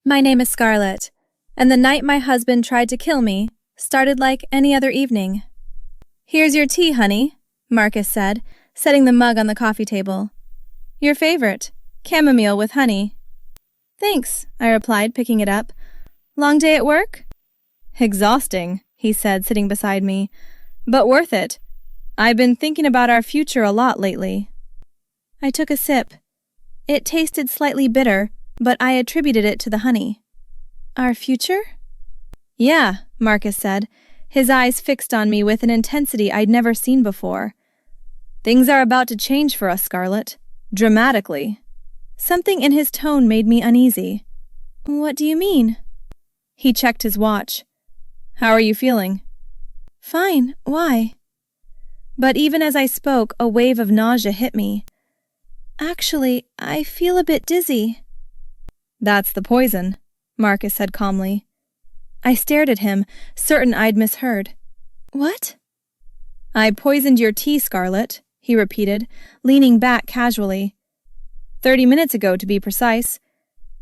My name is Scarlett, and the night my husband tried to kill me started like any other evening. Here's your tea, honey, Marcus said, setting the mug on the coffee table. Your favorite, chamomile with honey. Thanks, I replied, picking it up. Long day at work? Exhausting, he said, sitting beside me, but worth it. I've been thinking about our future a lot lately. I took a sip. It tasted slightly bitter, but I attributed it to the honey. Our future? Yeah, Marcus said, his eyes fixed on me with an intensity I'd never seen before. Things are about to change for us, Scarlett. Dramatically. Something in his tone made me uneasy. What do you mean? He checked his watch. How are you feeling? Fine. Why? But even as I spoke, a wave of nausea hit me. Actually, I feel a bit dizzy. That's the poison, Marcus said calmly. I stared at him, certain I'd misheard. What? I poisoned your tea, Scarlett, he repeated, leaning back casually. 30 minutes ago, to be precise.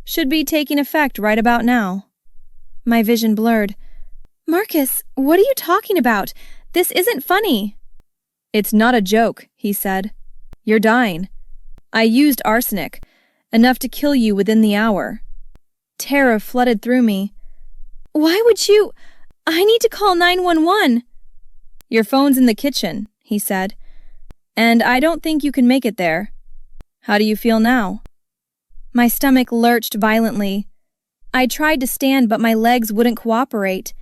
Should be taking effect right about now. My vision blurred. Marcus, what are you talking about? This isn't funny. It's not a joke, he said. You're dying. I used arsenic, enough to kill you within the hour. Terror flooded through me. Why would you? I need to call 911. Your phone's in the kitchen, he said. And I don't think you can make it there. How do you feel now? My stomach lurched violently. I tried to stand, but my legs wouldn't cooperate.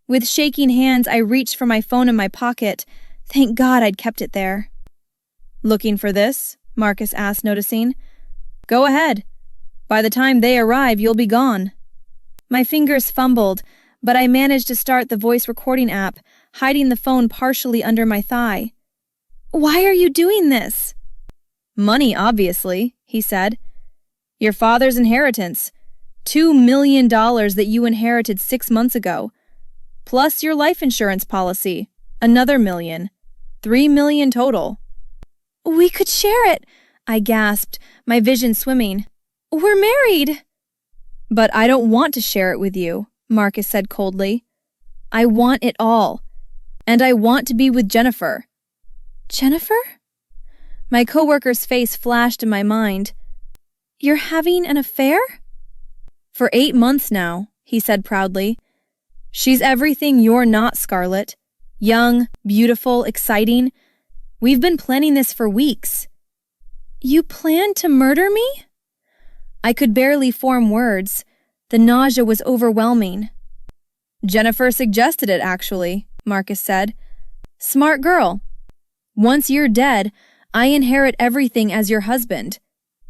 With shaking hands, I reached for my phone in my pocket. Thank God I'd kept it there. Looking for this? Marcus asked, noticing. Go ahead. By the time they arrive, you'll be gone. My fingers fumbled, but I managed to start the voice recording app, hiding the phone partially under my thigh. Why are you doing this? Money, obviously, he said. Your father's inheritance. $2 million that you inherited 6 months ago. Plus your life insurance policy. Another $1 million. $3 million total. We could share it, I gasped, my vision swimming. We're married. But I don't want to share it with you, Marcus said coldly. I want it all. And I want to be with Jennifer. Jennifer? My coworker's face flashed in my mind. You're having an affair? For 8 months now, he said proudly. She's everything you're not, Scarlett. Young, beautiful, exciting. We've been planning this for weeks. You planned to murder me? I could barely form words. The nausea was overwhelming. Jennifer suggested it, actually, Marcus said. Smart girl. Once you're dead, I inherit everything as your husband.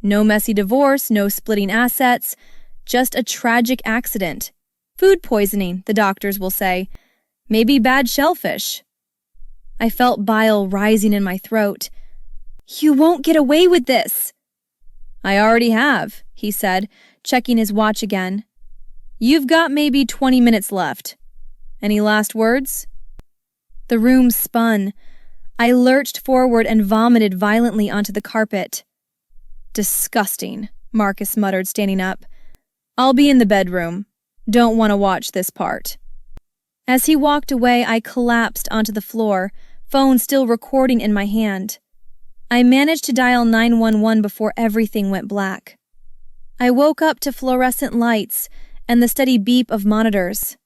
No messy divorce, no splitting assets, just a tragic accident. Food poisoning, the doctors will say. Maybe bad shellfish. I felt bile rising in my throat. You won't get away with this. I already have, he said, checking his watch again. You've got maybe 20 minutes left. Any last words? The room spun. I lurched forward and vomited violently onto the carpet. Disgusting, Marcus muttered, standing up. I'll be in the bedroom. Don't want to watch this part. As he walked away, I collapsed onto the floor, phone still recording in my hand. I managed to dial 911 before everything went black. I woke up to fluorescent lights and the steady beep of monitors.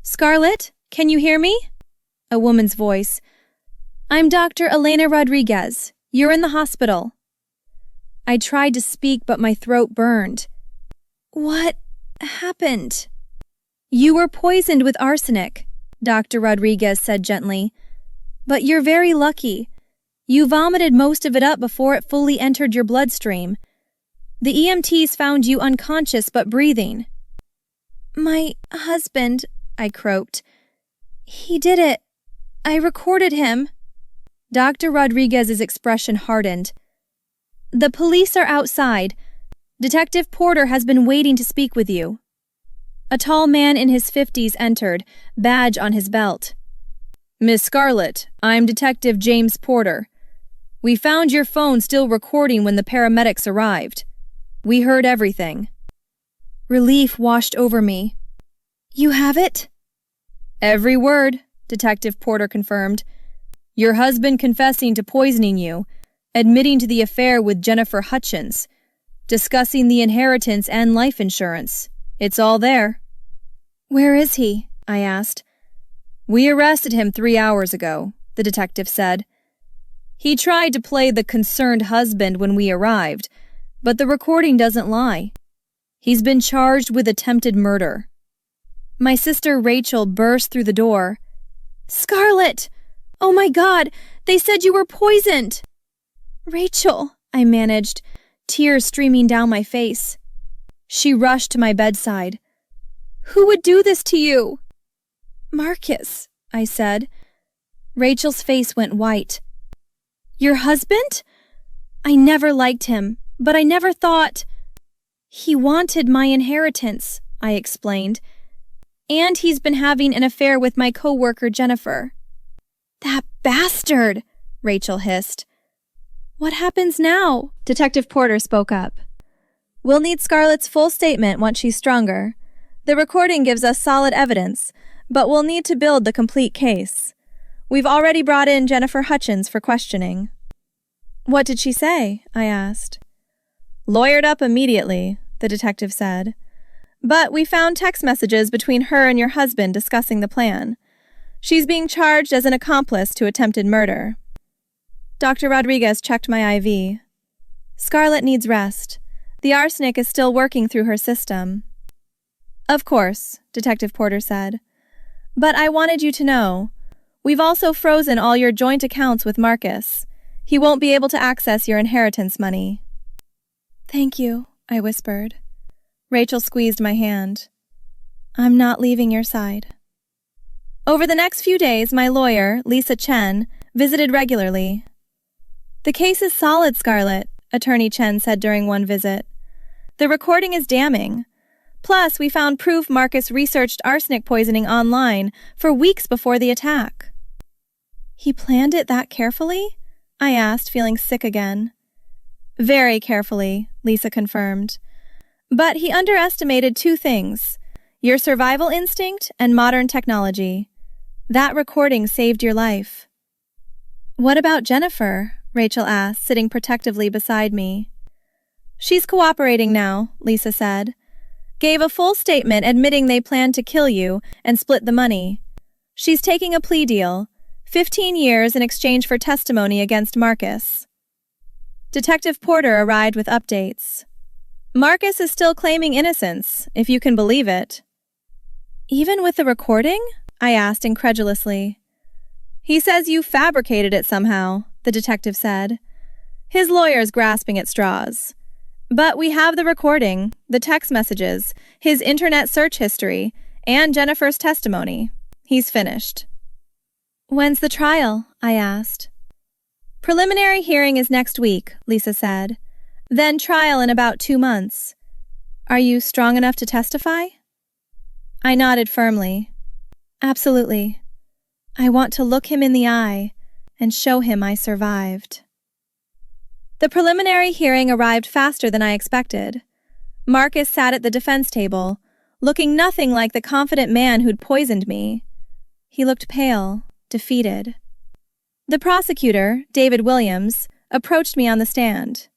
Scarlett, can you hear me? A woman's voice. I'm Dr. Elena Rodriguez. You're in the hospital. I tried to speak, but my throat burned. What happened? You were poisoned with arsenic, Dr. Rodriguez said gently. But you're very lucky. You vomited most of it up before it fully entered your bloodstream. The EMTs found you unconscious but breathing. My husband, I croaked. He did it. I recorded him. Dr. Rodriguez's expression hardened. The police are outside. Detective Porter has been waiting to speak with you. A tall man in his 50s entered, badge on his belt. Miss Scarlett, I'm Detective James Porter. We found your phone still recording when the paramedics arrived. We heard everything. Relief washed over me. You have it? Every word, Detective Porter confirmed. Your husband confessing to poisoning you, admitting to the affair with Jennifer Hutchins, discussing the inheritance and life insurance. It's all there. Where is he? I asked. We arrested him 3 hours ago, the detective said. He tried to play the concerned husband when we arrived, but the recording doesn't lie. He's been charged with attempted murder. My sister Rachel burst through the door. Scarlett! Oh my God! They said you were poisoned! Rachel, I managed, tears streaming down my face. She rushed to my bedside. Who would do this to you? Marcus, I said. Rachel's face went white. Your husband? I never liked him, but I never thought... He wanted my inheritance, I explained. And he's been having an affair with my coworker Jennifer. That bastard, Rachel hissed. What happens now? Detective Porter spoke up. We'll need Scarlett's full statement once she's stronger. The recording gives us solid evidence, but we'll need to build the complete case. We've already brought in Jennifer Hutchins for questioning. What did she say? I asked. Lawyered up immediately, the detective said. But we found text messages between her and your husband discussing the plan. She's being charged as an accomplice to attempted murder. Dr. Rodriguez checked my IV. Scarlett needs rest. The arsenic is still working through her system. Of course, Detective Porter said. But I wanted you to know. We've also frozen all your joint accounts with Marcus. He won't be able to access your inheritance money. Thank you, I whispered. Rachel squeezed my hand. I'm not leaving your side. Over the next few days, my lawyer, Lisa Chen, visited regularly. The case is solid, Scarlett, Attorney Chen said during one visit. The recording is damning. Plus, we found proof Marcus researched arsenic poisoning online for weeks before the attack. He planned it that carefully? I asked, feeling sick again. Very carefully, Lisa confirmed. But he underestimated 2 things, your survival instinct and modern technology. That recording saved your life. What about Jennifer? Rachel asked, sitting protectively beside me. She's cooperating now, Lisa said. Gave a full statement admitting they planned to kill you and split the money. She's taking a plea deal, 15 years in exchange for testimony against Marcus. Detective Porter arrived with updates. Marcus is still claiming innocence, if you can believe it. Even with the recording? I asked incredulously. He says you fabricated it somehow, the detective said. His lawyer's grasping at straws. But we have the recording, the text messages, his internet search history, and Jennifer's testimony. He's finished. When's the trial? I asked. Preliminary hearing is next week, Lisa said. Then trial in about 2 months. Are you strong enough to testify? I nodded firmly. Absolutely. I want to look him in the eye and show him I survived. The preliminary hearing arrived faster than I expected. Marcus sat at the defense table, looking nothing like the confident man who'd poisoned me. He looked pale, defeated. The prosecutor, David Williams, approached me on the stand.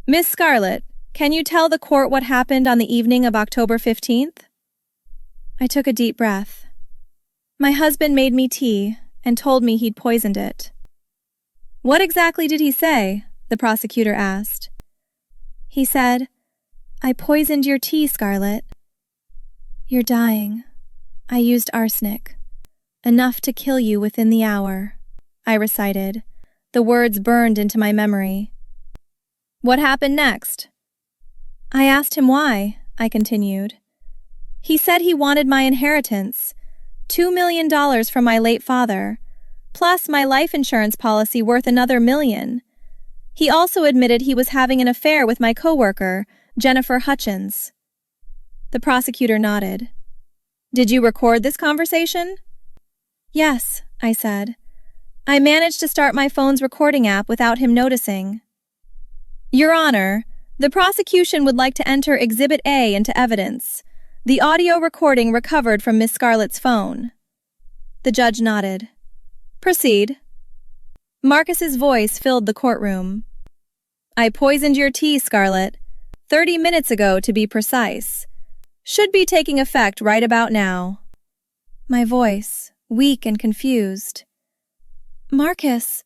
Miss Scarlett, can you tell the court what happened on the evening of October 15th? I took a deep breath. My husband made me tea and told me he'd poisoned it. What exactly did he say? The prosecutor asked. He said, I poisoned your tea, Scarlett. You're dying. I used arsenic. Enough to kill you within the hour, I recited. The words burned into my memory. What happened next? I asked him why, I continued. He said he wanted my inheritance, $2 million from my late father, plus my life insurance policy worth another $1 million. He also admitted he was having an affair with my coworker, Jennifer Hutchins. The prosecutor nodded. Did you record this conversation? Yes, I said. I managed to start my phone's recording app without him noticing. Your Honor, The prosecution would like to enter Exhibit A into evidence, the audio recording recovered from Miss Scarlett's phone. The judge nodded. Proceed. Marcus's voice filled the courtroom. I poisoned your tea, Scarlett, 30 minutes ago to be precise. Should be taking effect right about now. My voice, weak and confused. Marcus,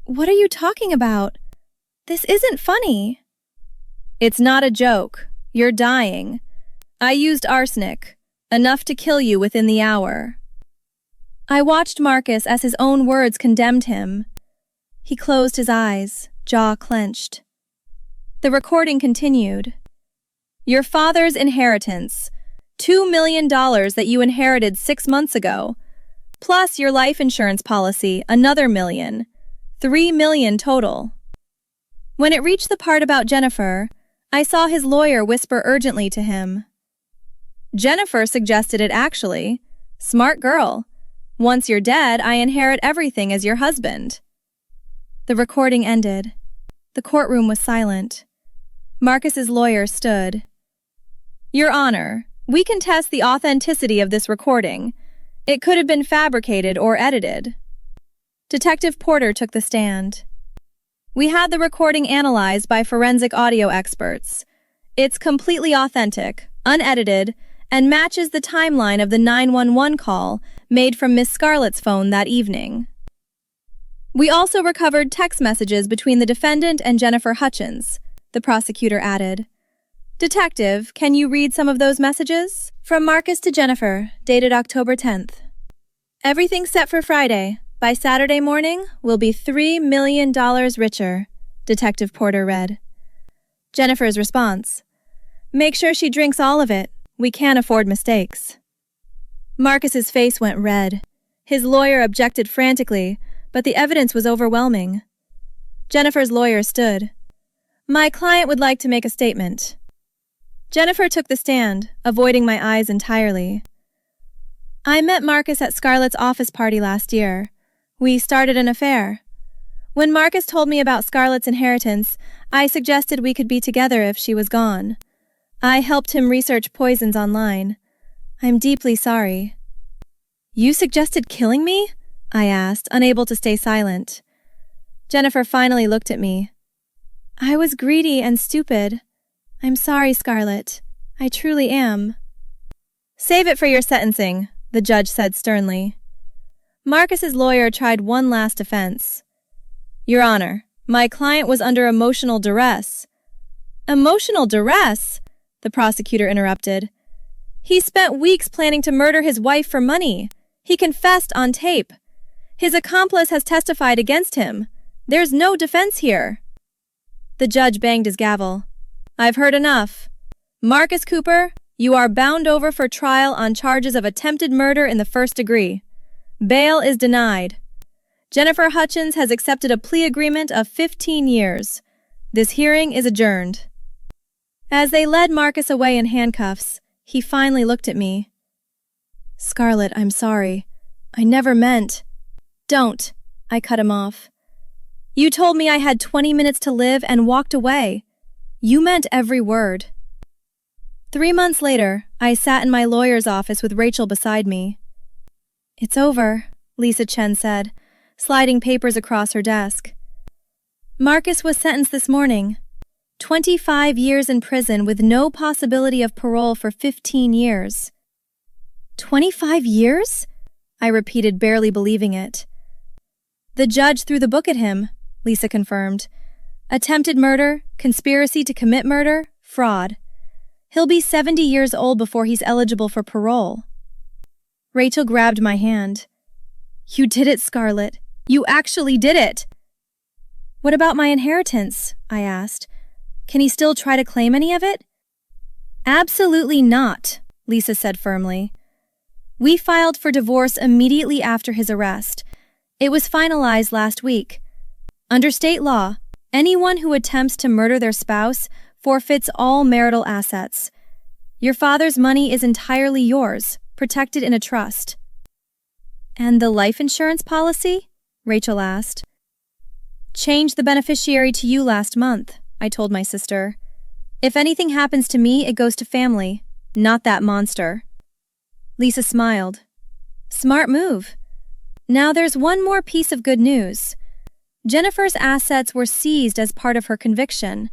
what are you talking about? This isn't funny. It's not a joke. You're dying. I used arsenic, enough to kill you within the hour. I watched Marcus as his own words condemned him. He closed his eyes, jaw clenched. The recording continued. Your father's inheritance, $2 million that you inherited 6 months ago, plus your life insurance policy, another $1 million, $3 million total. When it reached the part about Jennifer, I saw his lawyer whisper urgently to him. Jennifer suggested it actually. Smart girl. Once you're dead, I inherit everything as your husband. The recording ended. The courtroom was silent. Marcus's lawyer stood. Your Honor, we contest the authenticity of this recording. It could have been fabricated or edited. Detective Porter took the stand. We had the recording analyzed by forensic audio experts. It's completely authentic, unedited, and matches the timeline of the 911 call made from Miss Scarlett's phone that evening. We also recovered text messages between the defendant and Jennifer Hutchins, the prosecutor added. Detective, can you read some of those messages? From Marcus to Jennifer, dated October 10th. Everything's set for Friday. By Saturday morning, we'll be $3 million richer, Detective Porter read. Jennifer's response. Make sure she drinks all of it. We can't afford mistakes. Marcus's face went red. His lawyer objected frantically, but the evidence was overwhelming. Jennifer's lawyer stood. My client would like to make a statement. Jennifer took the stand, avoiding my eyes entirely. I met Marcus at Scarlett's office party last year. We started an affair. When Marcus told me about Scarlett's inheritance, I suggested we could be together if she was gone. I helped him research poisons online. I'm deeply sorry. You suggested killing me? I asked, unable to stay silent. Jennifer finally looked at me. I was greedy and stupid. I'm sorry, Scarlett. I truly am. Save it for your sentencing, the judge said sternly. Marcus's lawyer tried one last defense. Your Honor, my client was under emotional duress. Emotional duress? The prosecutor interrupted. He spent weeks planning to murder his wife for money. He confessed on tape. His accomplice has testified against him. There's no defense here. The judge banged his gavel. I've heard enough. Marcus Cooper, you are bound over for trial on charges of attempted murder in the first degree. Bail is denied. Jennifer Hutchins has accepted a plea agreement of 15 years. This hearing is adjourned. As they led Marcus away in handcuffs, he finally looked at me. Scarlett, I'm sorry. I never meant. Don't, I cut him off. You told me I had 20 minutes to live and walked away. You meant every word. 3 months later, I sat in my lawyer's office with Rachel beside me. It's over, Lisa Chen said, sliding papers across her desk. Marcus was sentenced this morning. 25 years in prison with no possibility of parole for 15 years. 25 years? I repeated, barely believing it. The judge threw the book at him, Lisa confirmed. Attempted murder, conspiracy to commit murder, fraud. He'll be 70 years old before he's eligible for parole. Rachel grabbed my hand. You did it, Scarlett. You actually did it. What about my inheritance? I asked. Can he still try to claim any of it? Absolutely not, Lisa said firmly. We filed for divorce immediately after his arrest. It was finalized last week. Under state law, anyone who attempts to murder their spouse forfeits all marital assets. Your father's money is entirely yours, protected in a trust. And the life insurance policy? Rachel asked. Changed the beneficiary to you last month, I told my sister. If anything happens to me, it goes to family, not that monster. Lisa smiled. Smart move. Now there's one more piece of good news. Jennifer's assets were seized as part of her conviction.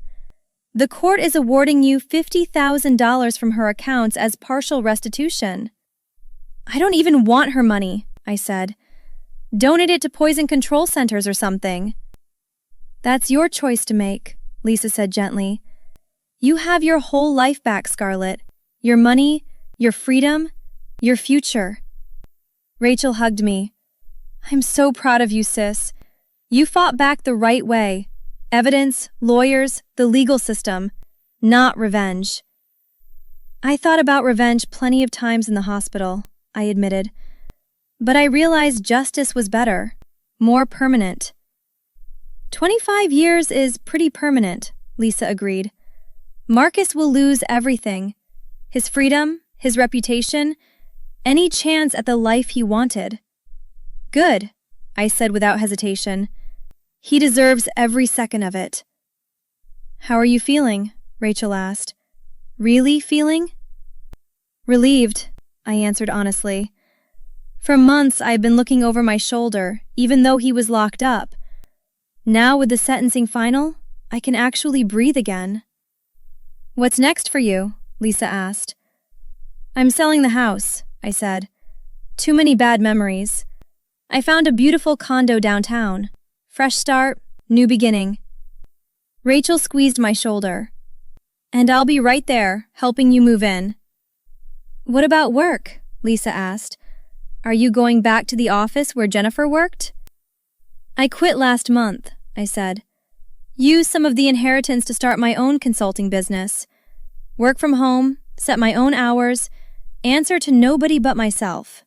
The court is awarding you $50,000 from her accounts as partial restitution. I don't even want her money, I said. Donate it to poison control centers or something. That's your choice to make, Lisa said gently. You have your whole life back, Scarlett. Your money, your freedom, your future. Rachel hugged me. I'm so proud of you, sis. You fought back the right way. Evidence, lawyers, the legal system. Not revenge. I thought about revenge plenty of times in the hospital, I admitted. But I realized justice was better, more permanent. 25 years is pretty permanent, Lisa agreed. Marcus will lose everything. His freedom, his reputation, any chance at the life he wanted. Good, I said without hesitation. He deserves every second of it. How are you feeling? Rachel asked. Really feeling? Relieved, I answered honestly. For months I had been looking over my shoulder, even though he was locked up. Now with the sentencing final, I can actually breathe again. What's next for you? Lisa asked. I'm selling the house, I said. Too many bad memories. I found a beautiful condo downtown. Fresh start, new beginning. Rachel squeezed my shoulder. And I'll be right there, helping you move in. What about work? Lisa asked. Are you going back to the office where Jennifer worked? I quit last month, I said. Use some of the inheritance to start my own consulting business. Work from home, set my own hours, answer to nobody but myself.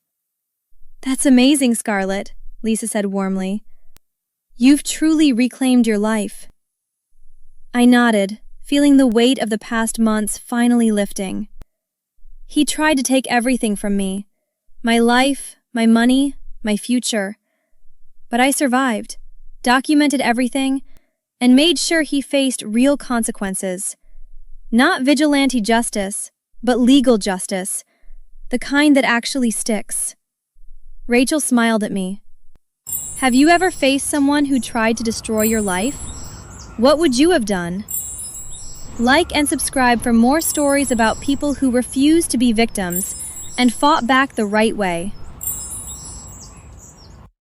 That's amazing, Scarlett, Lisa said warmly. You've truly reclaimed your life. I nodded, feeling the weight of the past months finally lifting. He tried to take everything from me. My life, my money, my future. But I survived, documented everything, and made sure he faced real consequences. Not vigilante justice, but legal justice, the kind that actually sticks. Rachel smiled at me. Have you ever faced someone who tried to destroy your life? What would you have done? Like and subscribe for more stories about people who refused to be victims and fought back the right way.